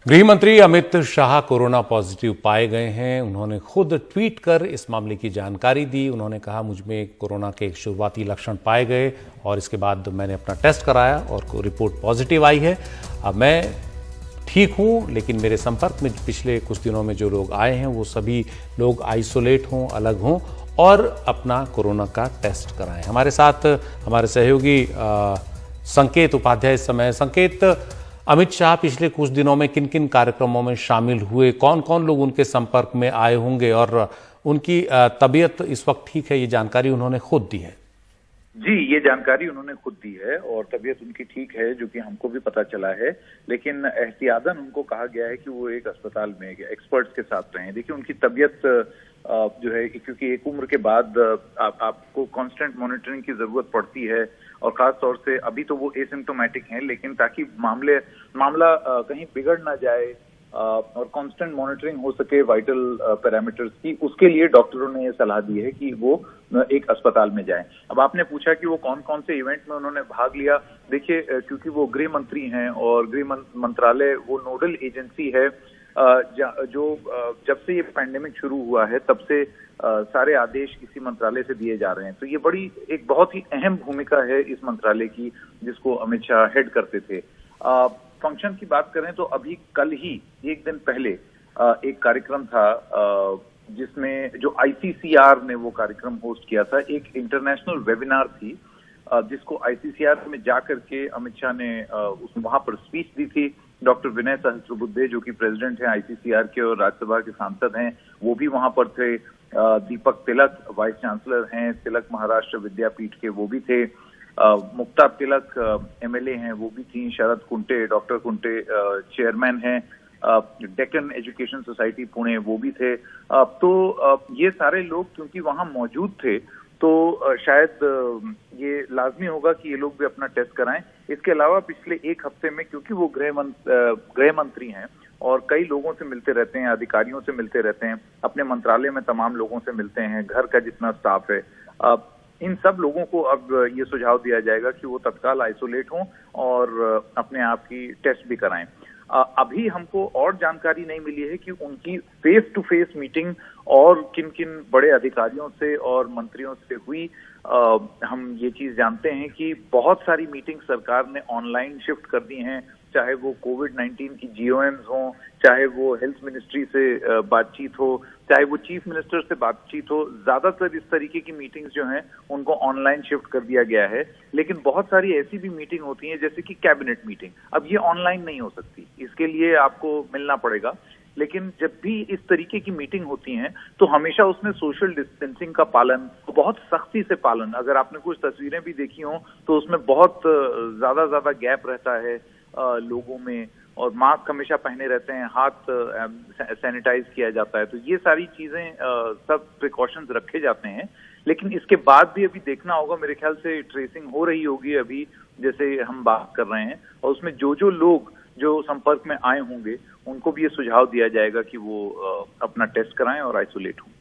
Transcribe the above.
गृह मंत्री Amit Shah corona positive पाए गए हैं। उन्होंने खुद ट्वीट कर इस मामले की जानकारी दी। उन्होंने कहा, मुझ में कोरोना के शुरुआती लक्षण पाए गए और इसके बाद मैंने अपना टेस्ट कराया और रिपोर्ट पॉजिटिव आई है। अब मैं ठीक हूं, लेकिन मेरे संपर्क में पिछले कुछ दिनों में जो लोग आए हैं वो सभी लोग आइसोलेट हों, अलग हों और अपना कोरोना का टेस्ट कराएं। हमारे साथ हमारे सहयोगी संकेत उपाध्याय इस समय। संकेत, अमित शाह पिछले कुछ दिनों में किन किन कार्यक्रमों में शामिल हुए, कौन कौन लोग उनके संपर्क में आए होंगे और उनकी तबीयत इस वक्त ठीक है, ये जानकारी उन्होंने खुद दी है? जी, ये जानकारी उन्होंने खुद दी है और तबीयत उनकी ठीक है, जो कि हमको भी पता चला है। लेकिन एहतियातन उनको कहा गया है कि वो एक अस्पताल में एक्सपर्ट्स के साथ रहें। देखिए, उनकी तबीयत जो है, क्योंकि एक उम्र के बाद आपको कांस्टेंट मॉनिटरिंग की जरूरत पड़ती है और खास तौर से अभी तो वो एसिम्प्टोमेटिक हैं, लेकिन ताकि मामला कहीं बिगड़ ना जाए और कांस्टेंट मॉनिटरिंग हो सके वाइटल पैरामीटर्स की, उसके लिए डॉक्टरों ने ये सलाह दी है कि वो एक अस्पताल में जाएं। अब आपने पूछा कि वो कौन कौन से इवेंट में उन्होंने भाग लिया। देखिए, क्योंकि वो गृह मंत्री हैं और गृह मंत्रालय वो नोडल एजेंसी है जो जब से ये पैंडेमिक शुरू हुआ है तब से सारे आदेश इसी मंत्रालय से दिए जा रहे हैं। तो ये एक बहुत ही अहम भूमिका है इस मंत्रालय की, जिसको अमित शाह हेड करते थे। फंक्शन की बात करें तो अभी कल ही एक दिन पहले एक कार्यक्रम था जिसमें जो आईसीसीआर ने वो कार्यक्रम होस्ट किया था। एक इंटरनेशनल वेबिनार थी जिसको आईसीसीआर में जाकर के अमित शाह ने वहां पर स्पीच दी थी। डॉक्टर विनय सहस्त्रबुद्धे, जो कि प्रेसिडेंट हैं आईसीसीआर के और राज्यसभा के सांसद हैं, वो भी वहां पर थे। दीपक तिलक वाइस चांसलर हैं तिलक महाराष्ट्र विद्यापीठ के, वो भी थे। मुक्ता तिलक एमएलए हैं, वो भी थी। शरद कुंटे, डॉक्टर कुंटे चेयरमैन हैं। डेक्कन एजुकेशन सोसाइटी पुणे, वो भी थे। तो ये सारे लोग क्योंकि वहां मौजूद थे तो शायद ये लाजमी होगा कि ये लोग भी अपना टेस्ट कराएं। इसके अलावा पिछले एक हफ्ते में, क्योंकि वो गृह मंत्री हैं और कई लोगों से मिलते रहते हैं, अधिकारियों से मिलते रहते हैं, अपने मंत्रालय में तमाम लोगों से मिलते हैं, घर का जितना स्टाफ है, इन सब लोगों को अब ये सुझाव दिया जाएगा कि वो तत्काल आइसोलेट हों और अपने आप की टेस्ट भी कराएं। अभी हमको और जानकारी नहीं मिली है कि उनकी फेस टू फेस मीटिंग और किन किन बड़े अधिकारियों से और मंत्रियों से हुई। हम ये चीज जानते हैं कि बहुत सारी मीटिंग सरकार ने ऑनलाइन शिफ्ट कर दी हैं, चाहे वो कोविड-19 की जीओएम्स हो, चाहे वो हेल्थ मिनिस्ट्री से बातचीत हो, चाहे वो चीफ मिनिस्टर से बातचीत हो। ज्यादातर इस तरीके की मीटिंग्स जो हैं उनको ऑनलाइन शिफ्ट कर दिया गया है। लेकिन बहुत सारी ऐसी भी मीटिंग होती हैं जैसे कि कैबिनेट मीटिंग, अब ये ऑनलाइन नहीं हो सकती, इसके लिए आपको मिलना पड़ेगा। लेकिन जब भी इस तरीके की मीटिंग होती हैं तो हमेशा उसमें सोशल डिस्टेंसिंग का पालन, बहुत सख्ती से पालन, अगर आपने कुछ तस्वीरें भी देखी हो तो उसमें बहुत ज्यादा गैप रहता है लोगों में, और मास्क हमेशा पहने रहते हैं, हाथ सैनिटाइज किया जाता है। तो ये सारी चीजें सब प्रिकॉशंस रखे जाते हैं। लेकिन इसके बाद भी अभी देखना होगा, मेरे ख्याल से ट्रेसिंग हो रही होगी अभी जैसे हम बात कर रहे हैं, और उसमें जो लोग जो संपर्क में आए होंगे उनको भी ये सुझाव दिया जाएगा कि वो अपना टेस्ट कराएं और आइसोलेट हों।